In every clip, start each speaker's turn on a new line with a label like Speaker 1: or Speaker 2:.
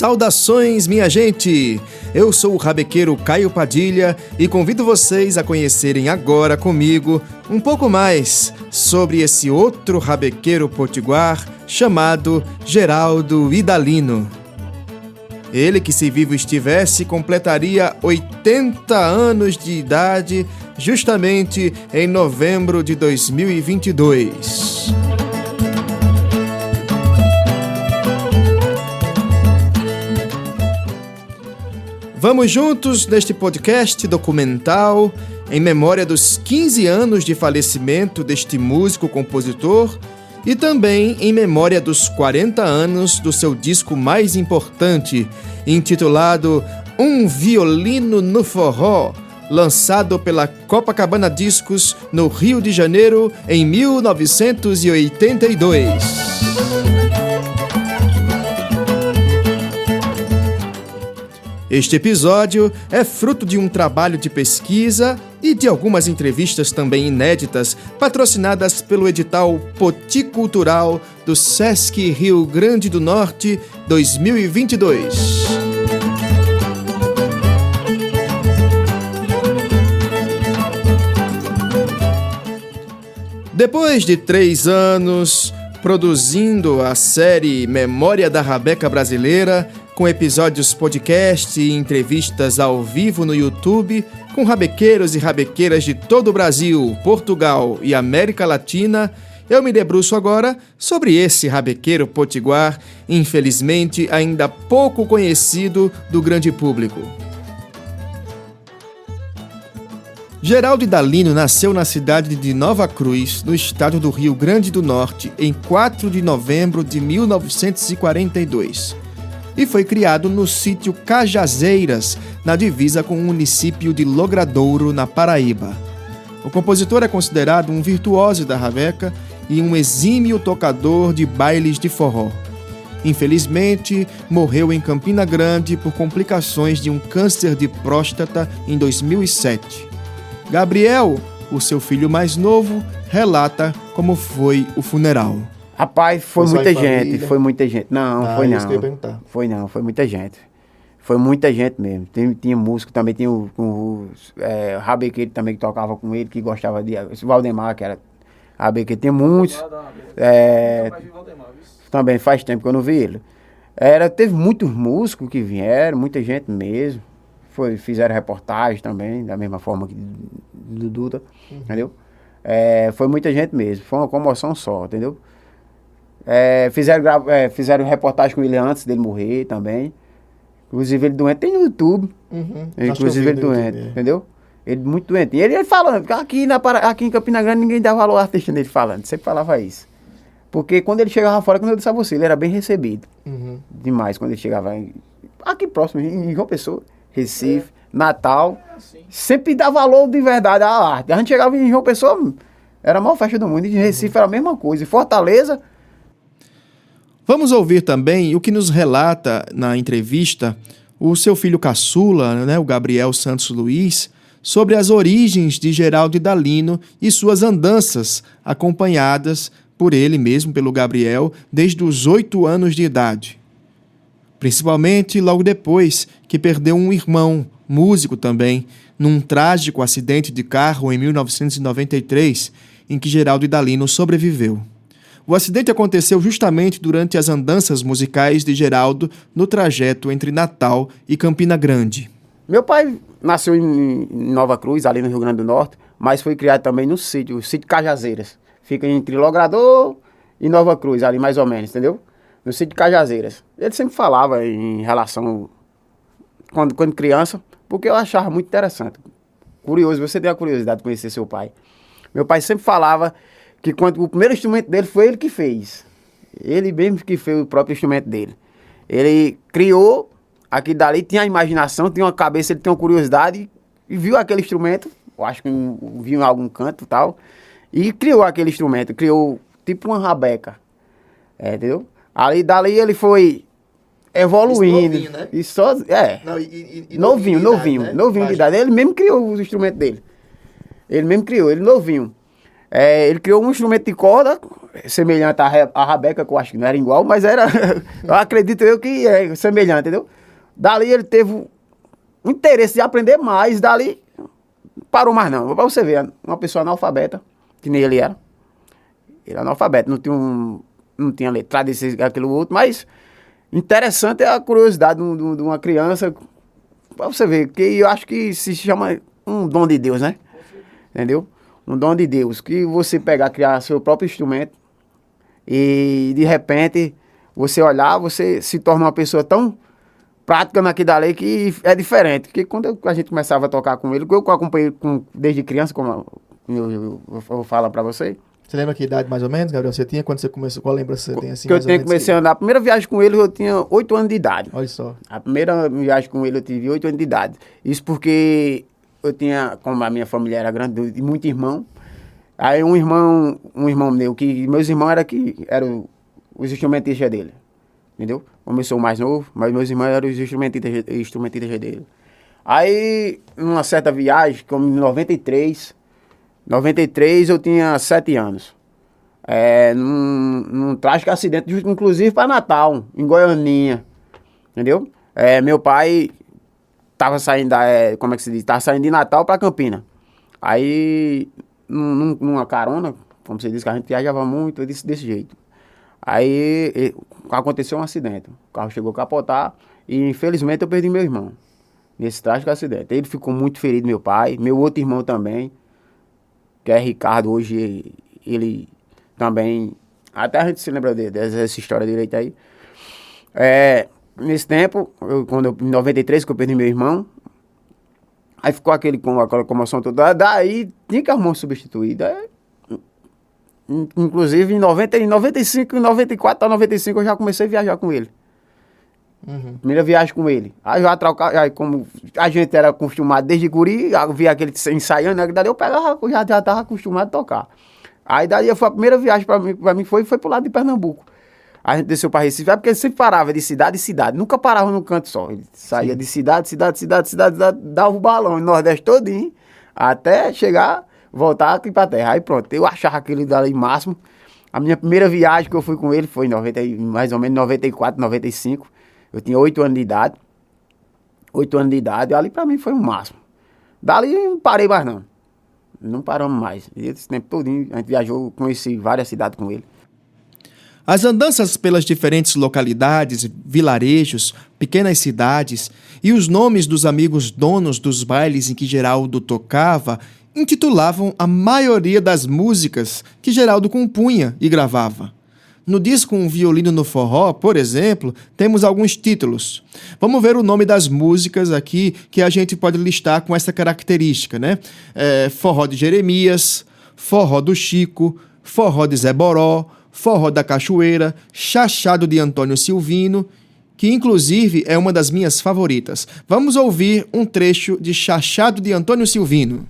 Speaker 1: Saudações, minha gente! Eu sou o rabequeiro Caio Padilha e convido vocês a conhecerem agora comigo um pouco mais sobre esse outro rabequeiro potiguar chamado Geraldo Idalino. Ele que, se vivo estivesse, completaria 80 anos de idade justamente em novembro de 2022. Vamos juntos neste podcast documental em memória dos 15 anos de falecimento deste músico-compositor e também em memória dos 40 anos do seu disco mais importante, intitulado Um Violino no Forró, lançado pela Copacabana Discos no Rio de Janeiro em 1982. Este episódio é fruto de um trabalho de pesquisa e de algumas entrevistas também inéditas, patrocinadas pelo edital Poticultural do Sesc Rio Grande do Norte 2022. Depois de 3 anos produzindo a série Memória da Rabeca Brasileira, com episódios podcast e entrevistas ao vivo no YouTube, com rabequeiros e rabequeiras de todo o Brasil, Portugal e América Latina, eu me debruço agora sobre esse rabequeiro potiguar, infelizmente ainda pouco conhecido do grande público. Geraldo Idalino nasceu na cidade de Nova Cruz, no estado do Rio Grande do Norte, em 4 de novembro de 1942. E foi criado no sítio Cajazeiras, na divisa com o município de Logradouro, na Paraíba. O compositor é considerado um virtuoso da rabeca e um exímio tocador de bailes de forró. Infelizmente, morreu em Campina Grande por complicações de um câncer de próstata em 2007. Gabriel, o seu filho mais novo, relata como foi o funeral.
Speaker 2: Rapaz, foi muita gente. Não, foi não.
Speaker 1: Isso que eu ia perguntar.
Speaker 2: Foi muita gente. Foi muita gente mesmo. Tinha músico, também tinha o rabequeiro também que tocava com ele, que gostava de... Esse Valdemar, que era rabequeiro, tinha muitos. Também faz tempo que eu não vi ele. Teve muitos músicos que vieram, muita gente mesmo. Fizeram reportagem também, da mesma forma que do Duda, entendeu? Foi muita gente mesmo, foi uma comoção só, entendeu? Fizeram reportagem com ele antes dele morrer também. Inclusive ele doente, tem no YouTube. Inclusive ele doente, entendeu? Ele muito doente. E ele falando, aqui em Campina Grande ninguém dá valor ao artista dele falando, sempre falava isso. Porque quando ele chegava fora, quando eu disse a você, ele era bem recebido. Demais quando ele chegava aqui próximo, em João Pessoa, Recife, Natal. Sempre dá valor de verdade à arte. A gente chegava em João Pessoa, era a maior festa do mundo. E em Recife era a mesma coisa. E Fortaleza...
Speaker 1: Vamos ouvir também o que nos relata na entrevista o seu filho caçula, o Gabriel Santos Luiz, sobre as origens de Geraldo Idalino e suas andanças, acompanhadas por ele mesmo, pelo Gabriel, desde os 8 anos de idade. Principalmente logo depois que perdeu um irmão, músico também, num trágico acidente de carro em 1993, em que Geraldo Idalino sobreviveu. O acidente aconteceu justamente durante as andanças musicais de Geraldo no trajeto entre Natal e Campina Grande.
Speaker 2: Meu pai nasceu em Nova Cruz, ali no Rio Grande do Norte, mas foi criado também no sítio Cajazeiras. Fica entre Logradouro e Nova Cruz, ali mais ou menos, entendeu? No sítio Cajazeiras. Ele sempre falava em relação, quando criança, porque eu achava muito interessante. Curioso, você tem a curiosidade de conhecer seu pai. Meu pai sempre falava que quando o primeiro instrumento dele foi ele que fez. Ele mesmo que fez o próprio instrumento dele. Ele criou aquilo dali, tinha a imaginação, tinha uma cabeça, ele tinha uma curiosidade e viu aquele instrumento, eu acho que viu em algum canto e tal, e criou aquele instrumento, criou tipo uma rabeca, entendeu? Dali ele foi evoluindo. Isso novinho, né? Novinho de idade. Ele mesmo criou os instrumentos dele. Ele mesmo criou, ele novinho. Ele criou um instrumento de corda, semelhante à rabeca, que eu acho que não era igual, mas era, eu acredito eu que é semelhante, entendeu? Dali ele teve um interesse de aprender mais, dali parou mais não. Pra você ver, uma pessoa analfabeta, que nem ele era. Ele era analfabeto, não tinha letrado, aquilo outro, mas interessante é a curiosidade de uma criança, pra você ver, que eu acho que se chama um dom de Deus, né? Entendeu? Um dom de Deus, que você pegar, criar seu próprio instrumento e de repente você olhar, você se torna uma pessoa tão prática naquilo dali que é diferente. Porque quando a gente começava a tocar com ele, eu acompanhei desde criança, como eu vou falar pra você.
Speaker 1: Você lembra que idade mais ou menos, Gabriel, você tinha quando você começou? Qual lembrança você tem assim?
Speaker 2: Que eu comecei a andar. A primeira viagem com ele eu tinha 8 anos de idade.
Speaker 1: Olha só.
Speaker 2: A primeira viagem com ele eu tive 8 anos de idade. Isso porque eu tinha, como a minha família era grande, e muito irmão. Aí um irmão meu, que meus irmãos eram os instrumentistas dele. Entendeu? Como eu sou o mais novo, mas meus irmãos eram os instrumentistas dele. Aí, numa certa viagem, como em 93 eu tinha 7 anos. Num trágico acidente, inclusive para Natal, em Goianinha. Entendeu? Meu pai tava saindo, como é que se diz? Tava saindo de Natal para Campina. Aí, numa carona, como você disse, que a gente viajava muito, eu disse desse jeito. Aí aconteceu um acidente. O carro chegou a capotar e infelizmente eu perdi meu irmão nesse trágico acidente. Ele ficou muito ferido, meu pai, meu outro irmão também, que é Ricardo, hoje ele também, até a gente se lembra dessa história direito aí. Nesse tempo, em 93, que eu perdi meu irmão, aí ficou aquela comoção toda, daí tinha que arrumar um substituído. Inclusive em 95, em 94 para 95 eu já comecei a viajar com ele.
Speaker 1: Uhum.
Speaker 2: Primeira viagem com ele. Aí como a gente era acostumado desde guri, eu via aquele ensaiando, né? Daí eu pegava, já estava acostumado a tocar. Aí daí foi a primeira viagem para mim foi pro lado de Pernambuco. A gente desceu para Recife, porque ele sempre parava de cidade em cidade, nunca parava num canto só. Ele saía Sim. de cidade, dava o balão no Nordeste todinho, até chegar, voltar aqui pra terra. Aí pronto, eu achava aquele dali máximo. A minha primeira viagem que eu fui com ele foi em mais ou menos 94, 95. Eu tinha 8 anos de idade. 8 anos de idade, ali pra mim foi o máximo. Dali não parei mais não. Não paramos mais. E esse tempo todinho, a gente viajou, conheci várias cidades com ele.
Speaker 1: As andanças pelas diferentes localidades, vilarejos, pequenas cidades e os nomes dos amigos donos dos bailes em que Geraldo tocava intitulavam a maioria das músicas que Geraldo compunha e gravava. No disco Um Violino no Forró, por exemplo, temos alguns títulos. Vamos ver o nome das músicas aqui que a gente pode listar com essa característica, né? Forró de Jeremias, Forró do Chico, Forró de Zé Boró, Forró da Cachoeira, Chachado de Antônio Silvino, que inclusive é uma das minhas favoritas. Vamos ouvir um trecho de Chachado de Antônio Silvino.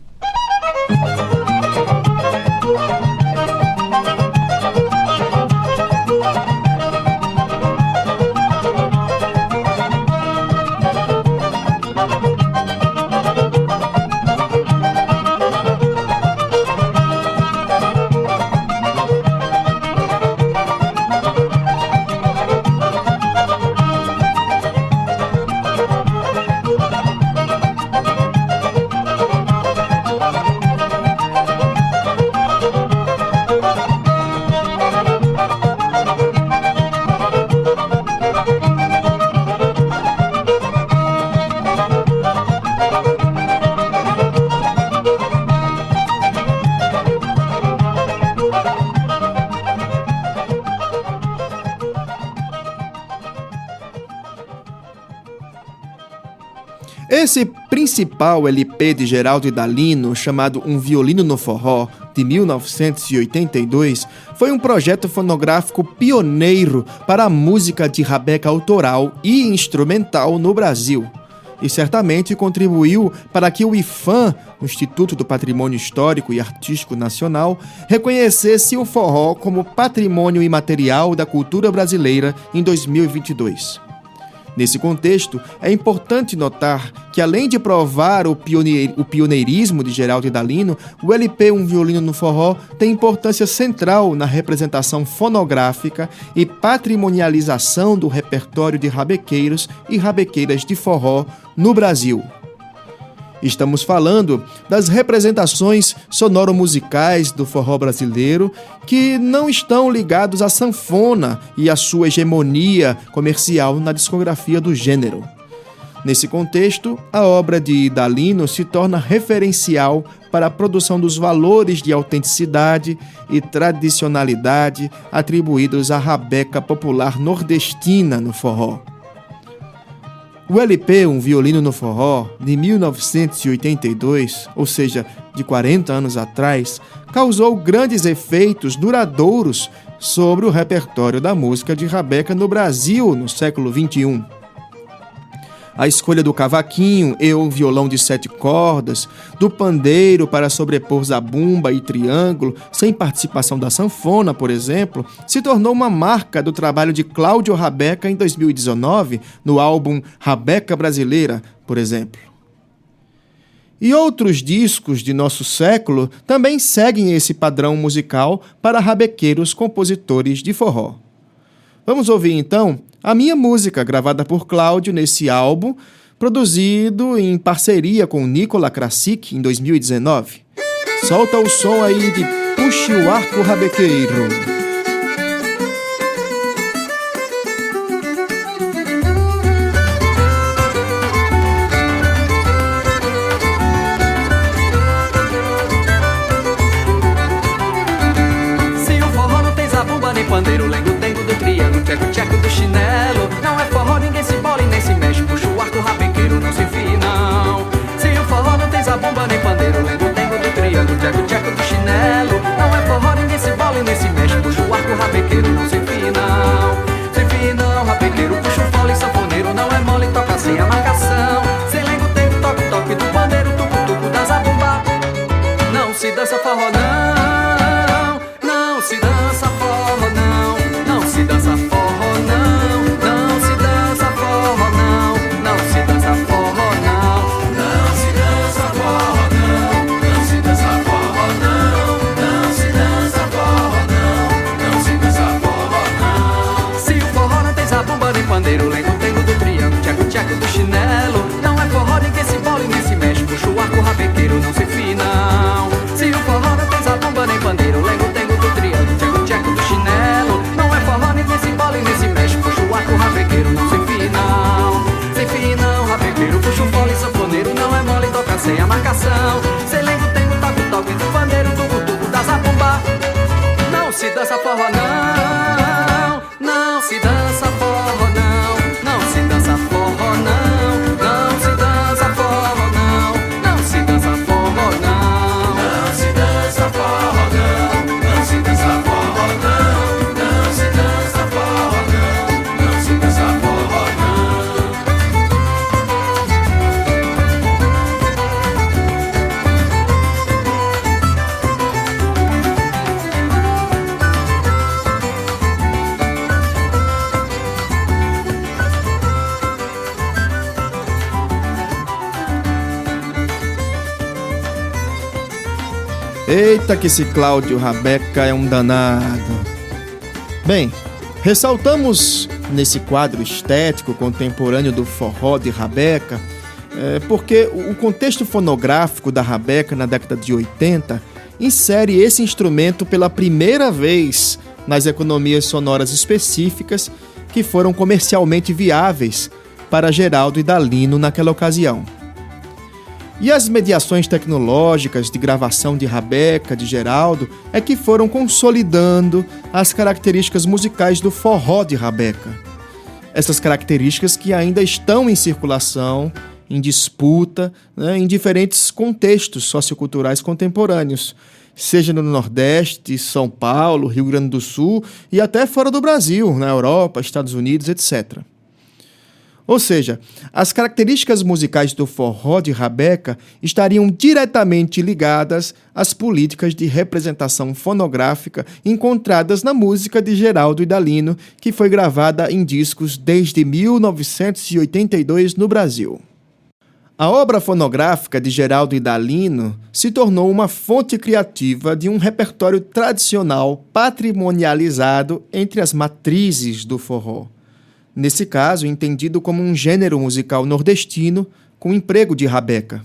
Speaker 1: Esse principal LP de Geraldo Idalino, chamado Um Violino no Forró, de 1982, foi um projeto fonográfico pioneiro para a música de rabeca autoral e instrumental no Brasil. E certamente contribuiu para que o IPHAN, o Instituto do Patrimônio Histórico e Artístico Nacional, reconhecesse o forró como patrimônio imaterial da cultura brasileira em 2022. Nesse contexto, é importante notar que, além de provar o pioneirismo de Geraldo Idalino, o LP Um Violino no Forró tem importância central na representação fonográfica e patrimonialização do repertório de rabequeiros e rabequeiras de forró no Brasil. Estamos falando das representações sonoro-musicais do forró brasileiro que não estão ligados à sanfona e à sua hegemonia comercial na discografia do gênero. Nesse contexto, a obra de Idalino se torna referencial para a produção dos valores de autenticidade e tradicionalidade atribuídos à rabeca popular nordestina no forró. O LP Um Violino no Forró, de 1982, ou seja, de 40 anos atrás, causou grandes efeitos duradouros sobre o repertório da música de rabeca no Brasil no século XXI. A escolha do cavaquinho e o violão de 7 cordas, do pandeiro para sobrepor zabumba e triângulo, sem participação da sanfona, por exemplo, se tornou uma marca do trabalho de Cláudio Rabeca em 2019, no álbum Rabeca Brasileira, por exemplo. E outros discos de nosso século também seguem esse padrão musical para rabequeiros compositores de forró. Vamos ouvir então a minha música, gravada por Cláudio nesse álbum, produzido em parceria com Nicola Krasik em 2019. Solta o som aí de Puxe o Arco Rabequeiro.
Speaker 3: Pandeiro, lengo, tengo do triângulo, tcheco, tcheco do chinelo. Não é forró, ninguém se bola e nem se mexe. Puxa o arco, rabequeiro, não se enfia, não. Se o forró não tem zabumba nem pandeiro, lengo, tengo do triângulo, tcheco, tcheco do chinelo. Não é forró, ninguém se bola e nem se mexe. Puxa o arco, rabequeiro, não se enfia, não. Se enfia, não, rabequeiro, puxa o fole, sanfoneiro. Não é mole, toca sem a marcação. Sem lengo, tengo, toque, toque do pandeiro, tucu, tucu da zabumba. Não se dança forró, não. Não se dança forró, não. Não se dança forró, não. Não se dança forró, não. Não se dança forró, não. Não se dança forró, não. Não se dança forró, não. Não se dança forró, não. Não se dança forró, não. Se o forró não tem zabumba nem pandeiro, lengo, tengo do triângulo, tcheco, tcheco do chinelo. Não é forró, ninguém se bola e nem se mexe. Puxa o arco, rabequeiro, não se enfia, não. Se o forró não tem zabumba nem pandeiro, lengo, tengo do triângulo, tcheco, tcheco do chinelo. Não é forró, ninguém se bola e nem se mexe. Puxa o arco, rabequeiro, não se enfia, não. Se enfia, não, rabequeiro, puxa o fole, sanfoneiro. Não é mole, toca sem a marcação. Sem lengo, tengo, toque, toque do pandeiro, tucu, tucu da zabumba. Não se dança forró, não. Não se dança forró, não. Não se dança forró, não. Não se dança forró, não. Não se dança forró, não. Não se dança forró, não. Não se dança forró, não. Não se dança forró, não. Não se dança forró, não.
Speaker 1: Eita que esse Cláudio Rabeca é um danado. Bem, ressaltamos nesse quadro estético contemporâneo do forró de rabeca, porque o contexto fonográfico da rabeca na década de 80 insere esse instrumento pela primeira vez nas economias sonoras específicas que foram comercialmente viáveis para Geraldo Idalino naquela ocasião. E as mediações tecnológicas de gravação de rabeca de Geraldo é que foram consolidando as características musicais do forró de rabeca. Essas características que ainda estão em circulação, em disputa, em diferentes contextos socioculturais contemporâneos, seja no Nordeste, São Paulo, Rio Grande do Sul e até fora do Brasil, na Europa, Estados Unidos, etc. Ou seja, as características musicais do forró de Rabeca estariam diretamente ligadas às políticas de representação fonográfica encontradas na música de Geraldo Idalino, que foi gravada em discos desde 1982 no Brasil. A obra fonográfica de Geraldo Idalino se tornou uma fonte criativa de um repertório tradicional patrimonializado entre as matrizes do forró. Nesse caso, entendido como um gênero musical nordestino com emprego de Rabeca.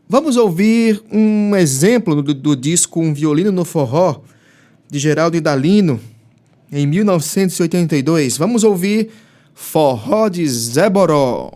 Speaker 1: Vamos ouvir um exemplo do disco Um Violino no Forró, de Geraldo Idalino, em 1982. Vamos ouvir Forró de Zé Boró.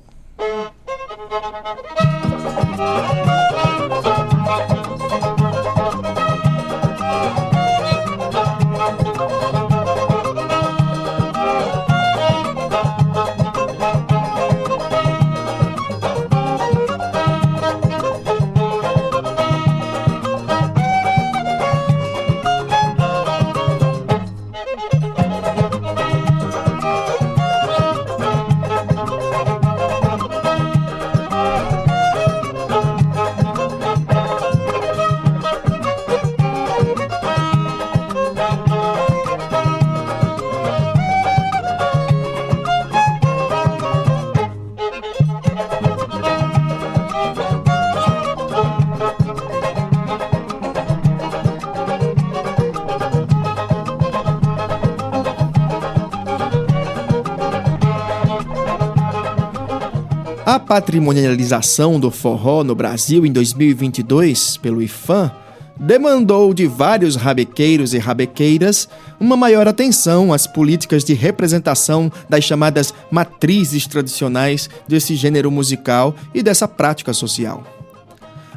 Speaker 1: A patrimonialização do forró no Brasil em 2022, pelo IFAM, demandou de vários rabequeiros e rabequeiras uma maior atenção às políticas de representação das chamadas matrizes tradicionais desse gênero musical e dessa prática social.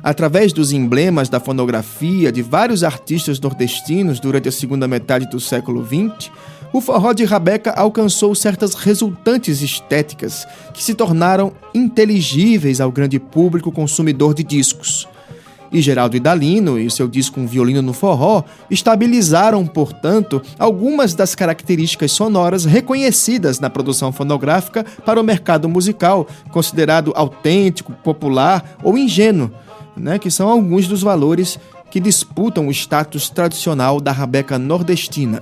Speaker 1: Através dos emblemas da fonografia de vários artistas nordestinos durante a segunda metade do século XX, o forró de Rabeca alcançou certas resultantes estéticas que se tornaram inteligíveis ao grande público consumidor de discos. E Geraldo Idalino e seu disco Um Violino no Forró estabilizaram, portanto, algumas das características sonoras reconhecidas na produção fonográfica para o mercado musical, considerado autêntico, popular ou ingênuo, que são alguns dos valores que disputam o status tradicional da Rabeca nordestina.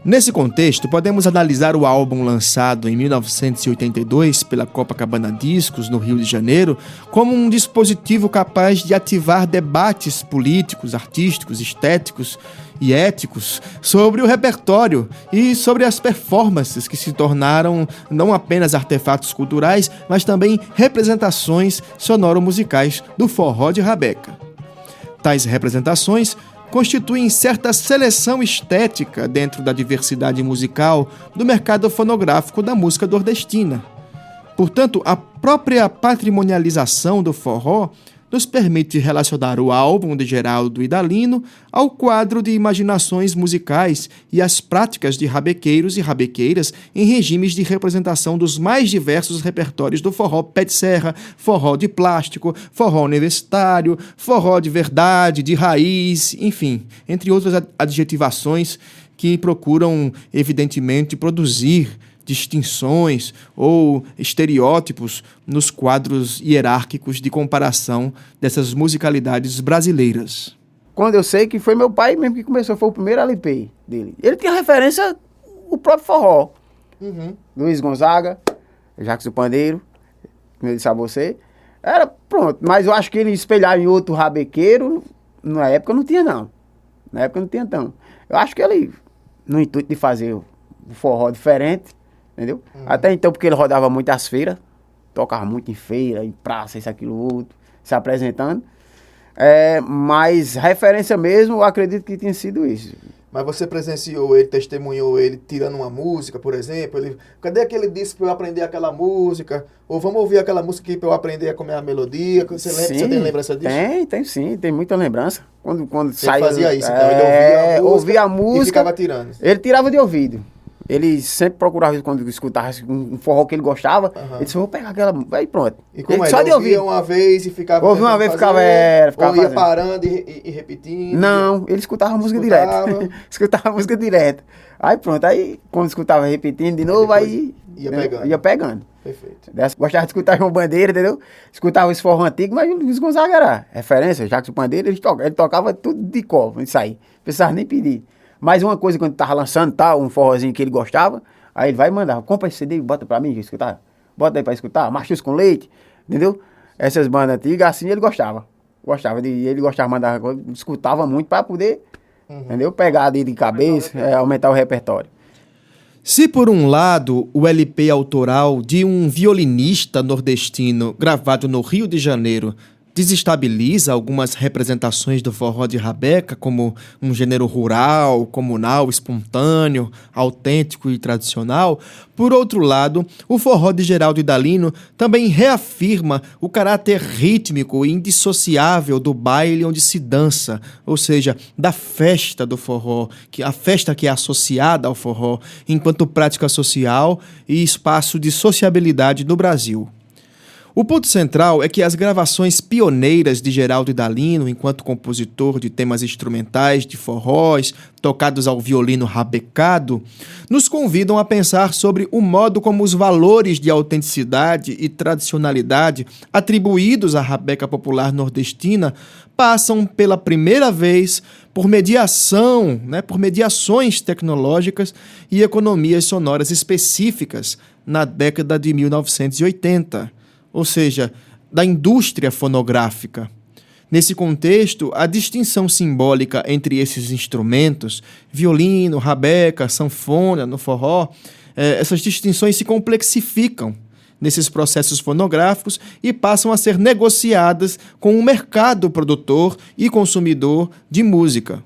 Speaker 1: Nesse contexto, podemos analisar o álbum lançado em 1982 pela Copacabana Discos, no Rio de Janeiro, como um dispositivo capaz de ativar debates políticos, artísticos, estéticos e éticos sobre o repertório e sobre as performances que se tornaram não apenas artefatos culturais, mas também representações sonoro-musicais do forró de Rabeca. Tais representações constituem certa seleção estética dentro da diversidade musical do mercado fonográfico da música nordestina. Portanto, a própria patrimonialização do forró nos permite relacionar o álbum de Geraldo Idalino ao quadro de imaginações musicais e às práticas de rabequeiros e rabequeiras em regimes de representação dos mais diversos repertórios do forró pé de serra, forró de plástico, forró universitário, forró de verdade, de raiz, enfim, entre outras adjetivações que procuram, evidentemente, produzir distinções ou estereótipos nos quadros hierárquicos de comparação dessas musicalidades brasileiras.
Speaker 2: Quando eu sei que foi meu pai mesmo que começou, foi o primeiro LP dele. Ele tinha referência o próprio forró. Luiz Gonzaga, Jacques do Pandeiro, como eu disse a você. Era pronto, mas eu acho que ele espelhar em outro rabequeiro, na época não tinha não. Na época não tinha não. Eu acho que ele, no intuito de fazer o forró diferente, entendeu? Até então, porque ele rodava muito às feiras, tocava muito em feira, em praça, isso, aquilo, outro, se apresentando. Mas referência mesmo, eu acredito que tinha sido isso.
Speaker 1: Mas você presenciou ele, testemunhou ele tirando uma música, por exemplo? Cadê aquele disco para eu aprender aquela música? Ou vamos ouvir aquela música aqui para eu aprender como é a melodia? Você lembra? Sim, você tem lembrança disso?
Speaker 2: Tem sim, tem muita lembrança. Quando
Speaker 1: ele
Speaker 2: saiu,
Speaker 1: fazia isso, então ele ouvia a música
Speaker 2: e ficava
Speaker 1: tirando.
Speaker 2: Ele tirava de ouvido. Ele sempre procurava, quando escutava um forró que ele gostava, ele disse, vou pegar aquela... Aí pronto.
Speaker 1: E como
Speaker 2: ele
Speaker 1: só de ouvir uma vez e ficava...
Speaker 2: Ouvi uma vez, ficava
Speaker 1: ou ia
Speaker 2: fazendo.
Speaker 1: parando e repetindo?
Speaker 2: Não, ele escutava a música direto. Escutava a música direto. Aí pronto, aí quando escutava repetindo de novo, aí... Ia pegando.
Speaker 1: Perfeito.
Speaker 2: Gostava de escutar João Bandeira, entendeu? Escutava esse forró antigo, mas o Luiz Gonzaga era referência. Jackson Bandeira, ele tocava tudo de cor, isso aí. Não precisava nem pedir. Mas uma coisa, quando tava lançando um forrozinho que ele gostava, aí ele vai e mandava, compra esse CD e bota pra mim, escutar. Bota aí pra escutar, Machos com Leite, entendeu? Essas bandas antigas, assim ele gostava. Ele gostava de mandar, escutava muito pra poder, entendeu? Pegar de cabeça, aumentar o repertório.
Speaker 1: Se por um lado o LP autoral de um violinista nordestino gravado no Rio de Janeiro desestabiliza algumas representações do forró de rabeca como um gênero rural, comunal, espontâneo, autêntico e tradicional, por outro lado, o forró de Geraldo e Dalino também reafirma o caráter rítmico e indissociável do baile onde se dança, ou seja, da festa do forró, a festa que é associada ao forró, enquanto prática social e espaço de sociabilidade no Brasil. O ponto central é que as gravações pioneiras de Geraldo e Dalino, enquanto compositor de temas instrumentais de forróis, tocados ao violino rabecado, nos convidam a pensar sobre o modo como os valores de autenticidade e tradicionalidade atribuídos à rabeca popular nordestina passam pela primeira vez por mediações tecnológicas e economias sonoras específicas na década de 1980. Ou seja, da indústria fonográfica. Nesse contexto, a distinção simbólica entre esses instrumentos, violino, rabeca, sanfona, no forró, essas distinções se complexificam nesses processos fonográficos e passam a ser negociadas com o mercado produtor e consumidor de música.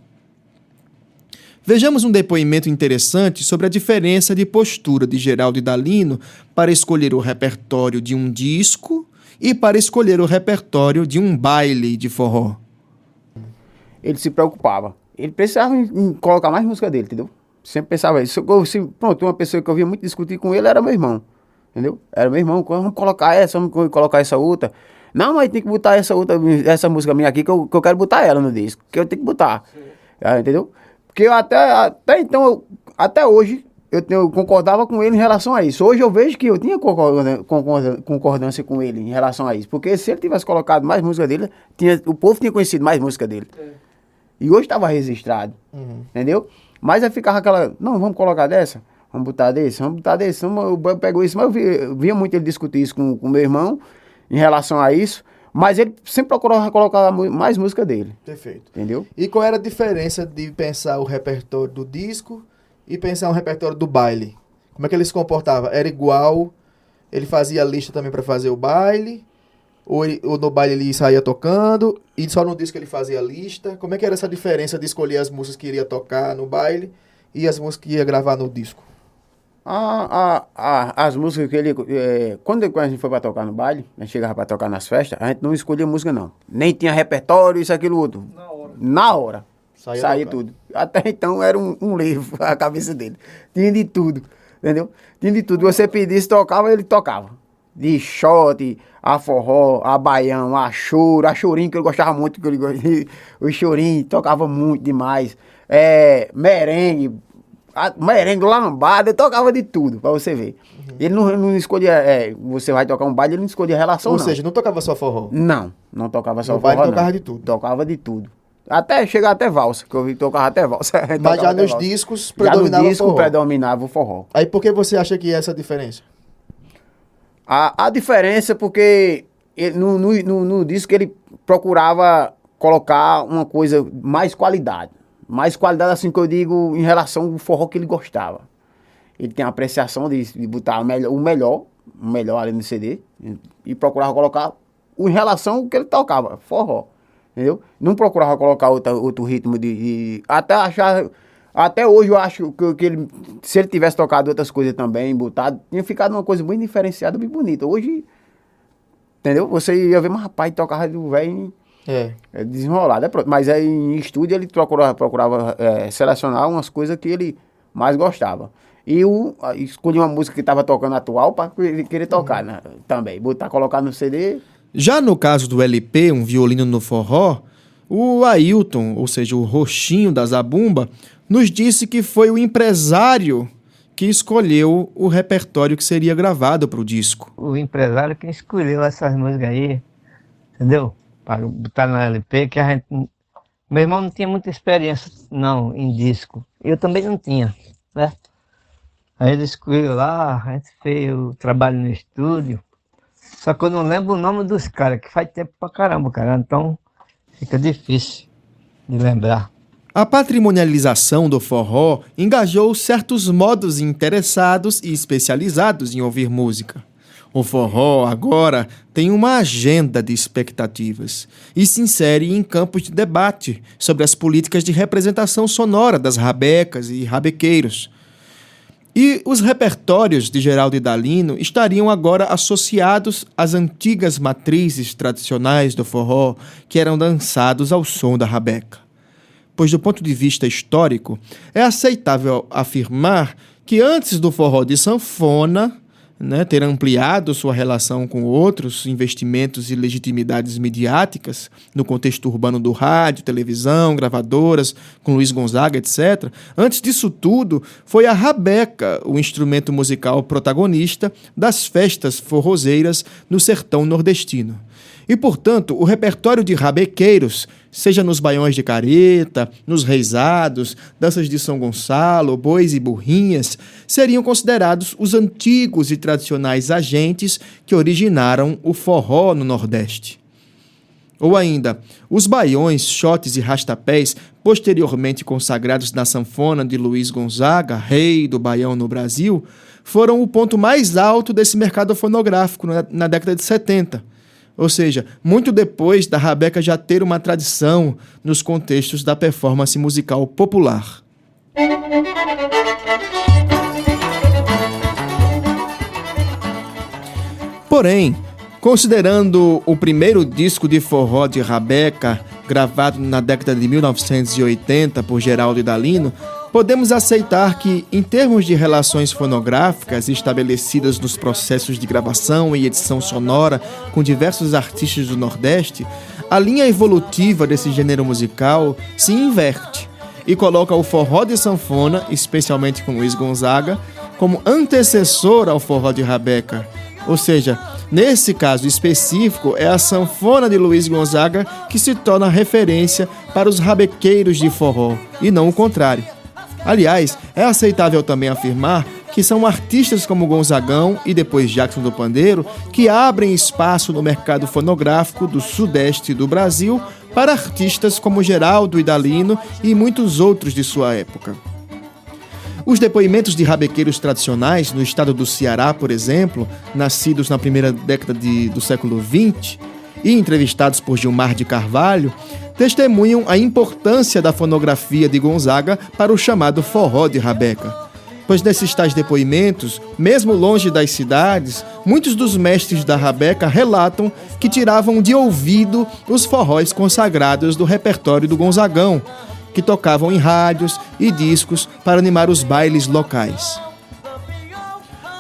Speaker 1: Vejamos um depoimento interessante sobre a diferença de postura de Geraldo e Dalino para escolher o repertório de um disco e para escolher o repertório de um baile de forró.
Speaker 2: Ele se preocupava. Ele precisava em colocar mais música dele, entendeu? Sempre pensava isso. Pronto, uma pessoa que eu via muito discutir com ele era meu irmão, entendeu? Era meu irmão, vamos colocar essa outra. Não, mas tem que botar essa música minha aqui que eu quero botar ela no disco, que eu tenho que botar. Entendeu? Porque eu até hoje, eu concordava com ele em relação a isso. Hoje eu vejo que eu tinha concordância com ele em relação a isso. Porque se ele tivesse colocado mais música dele, o povo tinha conhecido mais música dele. E hoje estava registrado, entendeu? Mas aí ficava não, vamos colocar dessa, vamos botar desse. Eu pego isso, mas eu via muito ele discutir isso com meu irmão em relação a isso. Mas ele sempre procurou colocar mais música dele.
Speaker 1: Perfeito.
Speaker 2: Entendeu?
Speaker 1: E qual era a diferença de pensar o repertório do disco e pensar um repertório do baile? Como é que ele se comportava? Era igual? Ele fazia a lista também para fazer o baile? Ou no baile ele saía tocando e só no disco ele fazia a lista? Como é que era essa diferença de escolher as músicas que iria tocar no baile e as músicas que ia gravar no disco?
Speaker 2: As músicas que ele... Quando a gente foi pra tocar no baile, a gente chegava pra tocar nas festas, a gente não escolhia música, não. Nem tinha repertório, isso, aquilo, outro. Na hora. Saía tudo. Até então era um livro, a cabeça dele. Tinha de tudo, entendeu? Tinha de tudo. Você pedisse, tocava, ele tocava. De shot, a forró, a baião, a choro, a chorinho, que ele gostava muito, o chorinho, tocava muito demais. Merengue, merengue, lambada, ele tocava de tudo, pra você ver. Ele não escolhia, você vai tocar um baile, ele não escolhia relação,
Speaker 1: Ou seja, não tocava só forró?
Speaker 2: Não tocava só
Speaker 1: no
Speaker 2: forró,
Speaker 1: baile tocava de tudo?
Speaker 2: Tocava de tudo. Chegar até valsa, que eu vi tocava até valsa.
Speaker 1: Mas já nos discos predominava o forró?
Speaker 2: Predominava o forró.
Speaker 1: Aí por que você acha que é essa diferença?
Speaker 2: A diferença porque no disco ele procurava colocar uma coisa, mais qualidade. Mais qualidade, assim que eu digo, em relação ao forró que ele gostava. Ele tem a apreciação de botar o melhor ali no CD e procurava colocar em relação ao que ele tocava, forró. Entendeu? Não procurava colocar outro ritmo até hoje eu acho que ele, se ele tivesse tocado outras coisas também, botado, tinha ficado uma coisa bem diferenciada, bem bonita. Hoje, entendeu? Você ia ver, mas rapaz, tocava do velho desenrolado. Pronto. Mas aí em estúdio ele procurava selecionar umas coisas que ele mais gostava. E escolhi uma música que estava tocando atual para ele querer tocar, né, também. Colocar no CD.
Speaker 1: Já no caso do LP, Um Violino no Forró, o Ailton, ou seja, o Roxinho da Zabumba, nos disse que foi o empresário que escolheu o repertório que seria gravado para o disco.
Speaker 4: O empresário que escolheu essas músicas aí, entendeu? Para botar no LP, que a gente... Meu irmão não tinha muita experiência, não, em disco. Eu também não tinha, né? Aí ele escolheu lá, a gente fez o trabalho no estúdio. Só que eu não lembro o nome dos caras, que faz tempo pra caramba, cara. Então fica difícil de lembrar.
Speaker 1: A patrimonialização do forró engajou certos modos interessados e especializados em ouvir música. O forró, agora, tem uma agenda de expectativas e se insere em campos de debate sobre as políticas de representação sonora das rabecas e rabequeiros. E os repertórios de Geraldo e Dalino estariam agora associados às antigas matrizes tradicionais do forró que eram dançados ao som da rabeca. Pois, do ponto de vista histórico, é aceitável afirmar que antes do forró de sanfona, ter ampliado sua relação com outros investimentos e legitimidades midiáticas no contexto urbano do rádio, televisão, gravadoras, com Luiz Gonzaga, etc. Antes disso tudo, foi a rabeca o instrumento musical protagonista das festas forrozeiras no sertão nordestino. E, portanto, o repertório de rabequeiros, seja nos baiões de careta, nos reisados, danças de São Gonçalo, bois e burrinhas, seriam considerados os antigos e tradicionais agentes que originaram o forró no Nordeste. Ou ainda, os baiões, xotes e rastapés, posteriormente consagrados na sanfona de Luiz Gonzaga, rei do baião no Brasil, foram o ponto mais alto desse mercado fonográfico na década de 70. Ou seja, muito depois da rabeca já ter uma tradição nos contextos da performance musical popular. Porém, considerando o primeiro disco de forró de rabeca, gravado na década de 1980 por Geraldo e Dalino, podemos aceitar que, em termos de relações fonográficas estabelecidas nos processos de gravação e edição sonora com diversos artistas do Nordeste, a linha evolutiva desse gênero musical se inverte e coloca o forró de sanfona, especialmente com Luiz Gonzaga, como antecessor ao forró de rabeca. Ou seja, nesse caso específico, é a sanfona de Luiz Gonzaga que se torna referência para os rabequeiros de forró, e não o contrário. Aliás, é aceitável também afirmar que são artistas como Gonzagão e depois Jackson do Pandeiro que abrem espaço no mercado fonográfico do sudeste do Brasil para artistas como Geraldo e Dalino e muitos outros de sua época. Os depoimentos de rabequeiros tradicionais no estado do Ceará, por exemplo, nascidos na primeira década do século XX e entrevistados por Gilmar de Carvalho, testemunham a importância da fonografia de Gonzaga para o chamado forró de rabeca. Pois nesses tais depoimentos, mesmo longe das cidades, muitos dos mestres da rabeca relatam que tiravam de ouvido os forróis consagrados do repertório do Gonzagão, que tocavam em rádios e discos para animar os bailes locais.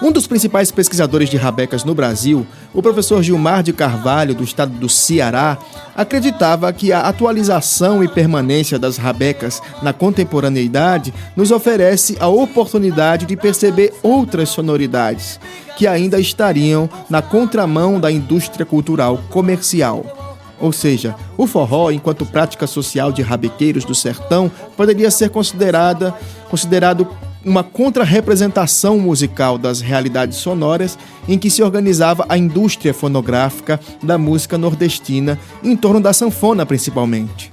Speaker 1: Um dos principais pesquisadores de rabecas no Brasil, o professor Gilmar de Carvalho, do estado do Ceará, acreditava que a atualização e permanência das rabecas na contemporaneidade nos oferece a oportunidade de perceber outras sonoridades que ainda estariam na contramão da indústria cultural comercial. Ou seja, o forró, enquanto prática social de rabequeiros do sertão, poderia ser considerado uma contra-representação musical das realidades sonoras em que se organizava a indústria fonográfica da música nordestina, em torno da sanfona principalmente.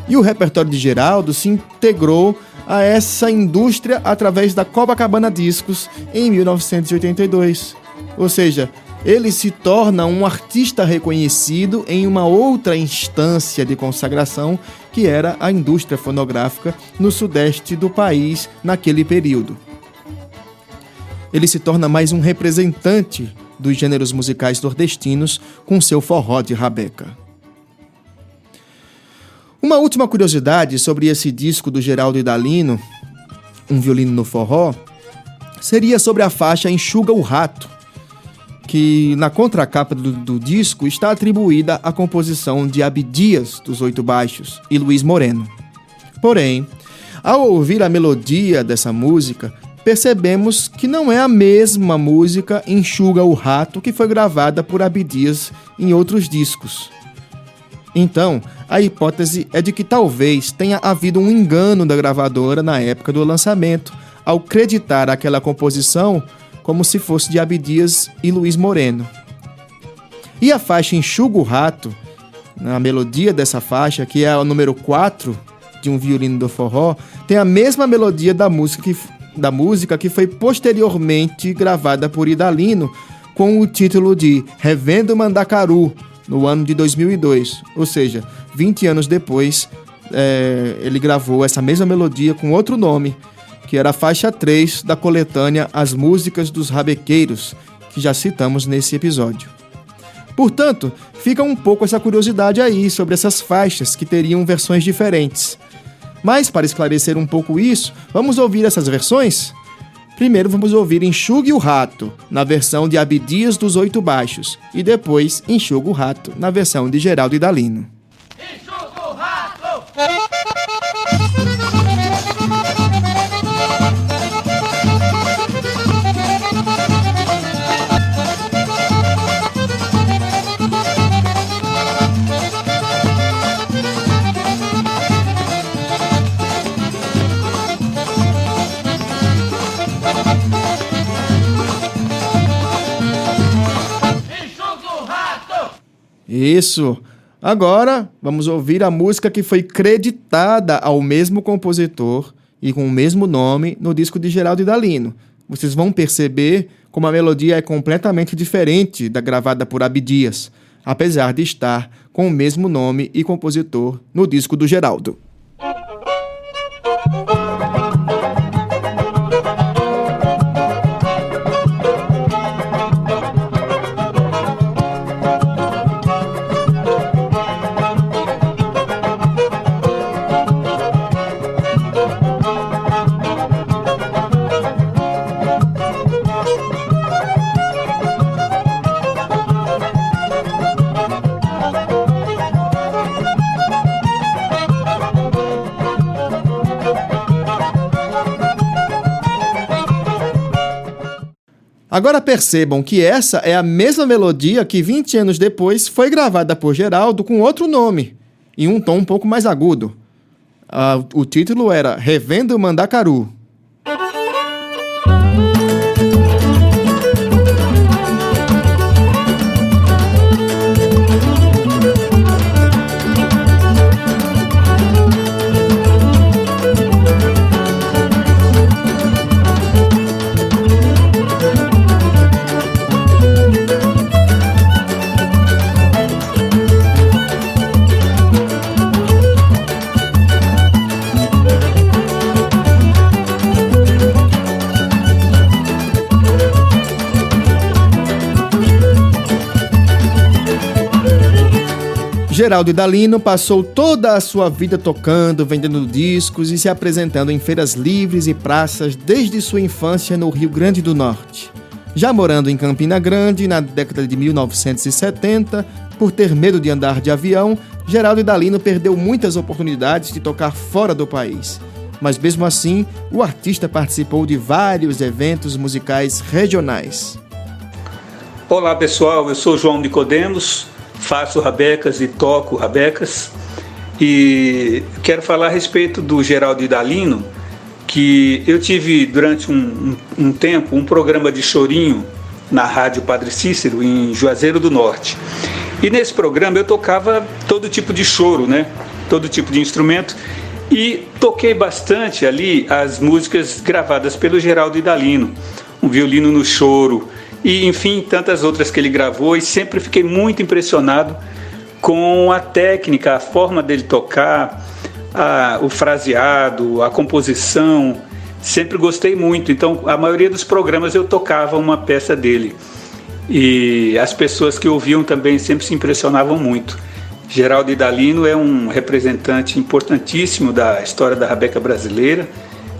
Speaker 1: E o repertório de Geraldo se integrou a essa indústria através da Copacabana Discos em 1982. Ou seja, ele se torna um artista reconhecido em uma outra instância de consagração, que era a indústria fonográfica no sudeste do país naquele período. Ele se torna mais um representante dos gêneros musicais nordestinos com seu forró de rabeca. Uma última curiosidade sobre esse disco do Geraldo e Dalino, Um Violino no Forró, seria sobre a faixa Enxuga o Rato, que na contracapa do disco está atribuída à composição de Abdias dos Oito Baixos e Luiz Moreno. Porém, ao ouvir a melodia dessa música, percebemos que não é a mesma música Enxuga o Rato que foi gravada por Abdias em outros discos. Então, a hipótese é de que talvez tenha havido um engano da gravadora na época do lançamento, ao creditar aquela composição como se fosse de Abdias e Luiz Moreno. E a faixa Enxuga o Rato, na melodia dessa faixa, que é o número 4 de Um Violino do Forró, tem a mesma melodia da música que foi posteriormente gravada por Idalino com o título de Revendo Mandacaru, no ano de 2002, ou seja, 20 anos depois, ele gravou essa mesma melodia com outro nome, que era a faixa 3 da coletânea As Músicas dos Rabequeiros, que já citamos nesse episódio. Portanto, fica um pouco essa curiosidade aí sobre essas faixas que teriam versões diferentes. Mas, para esclarecer um pouco isso, vamos ouvir essas versões? Primeiro vamos ouvir Enxugue o Rato, na versão de Abdias dos Oito Baixos, e depois Enxuga o Rato, na versão de Geraldo Idalino.
Speaker 3: Enxuga o rato!
Speaker 1: Isso! Agora vamos ouvir a música que foi creditada ao mesmo compositor e com o mesmo nome no disco de Geraldo Idalino. Vocês vão perceber como a melodia é completamente diferente da gravada por Abdias, apesar de estar com o mesmo nome e compositor no disco do Geraldo. Agora percebam que essa é a mesma melodia que 20 anos depois foi gravada por Geraldo com outro nome, em um tom um pouco mais agudo. O título era Revendo Mandacaru. Geraldo Idalino passou toda a sua vida tocando, vendendo discos e se apresentando em feiras livres e praças desde sua infância no Rio Grande do Norte. Já morando em Campina Grande, na década de 1970, por ter medo de andar de avião, Geraldo Idalino perdeu muitas oportunidades de tocar fora do país. Mas mesmo assim, o artista participou de vários eventos musicais regionais.
Speaker 5: Olá pessoal, eu sou João Nicodemos, faço rabecas e toco rabecas e quero falar a respeito do Geraldo Idalino, que eu tive durante um tempo um programa de chorinho na Rádio Padre Cícero em Juazeiro do Norte, e nesse programa eu tocava todo tipo de choro, né? Todo tipo de instrumento, e toquei bastante ali as músicas gravadas pelo Geraldo Idalino, Um Violino no Choro, e enfim, tantas outras que ele gravou, e sempre fiquei muito impressionado com a técnica, a forma dele tocar, o fraseado, a composição, sempre gostei muito. Então, a maioria dos programas eu tocava uma peça dele, e as pessoas que ouviam também sempre se impressionavam muito. Geraldo Idalino é um representante importantíssimo da história da rabeca brasileira,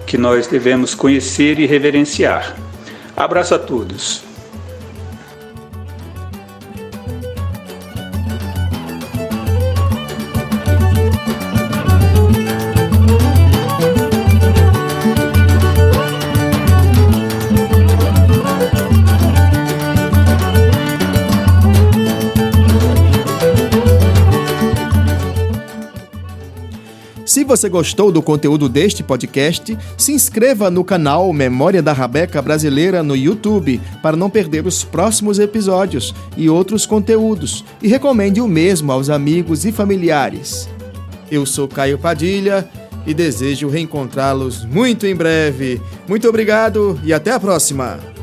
Speaker 5: que nós devemos conhecer e reverenciar. Abraço a todos.
Speaker 1: Se você gostou do conteúdo deste podcast, se inscreva no canal Memória da Rabeca Brasileira no YouTube para não perder os próximos episódios e outros conteúdos, e recomende o mesmo aos amigos e familiares. Eu sou Caio Padilha e desejo reencontrá-los muito em breve. Muito obrigado e até a próxima!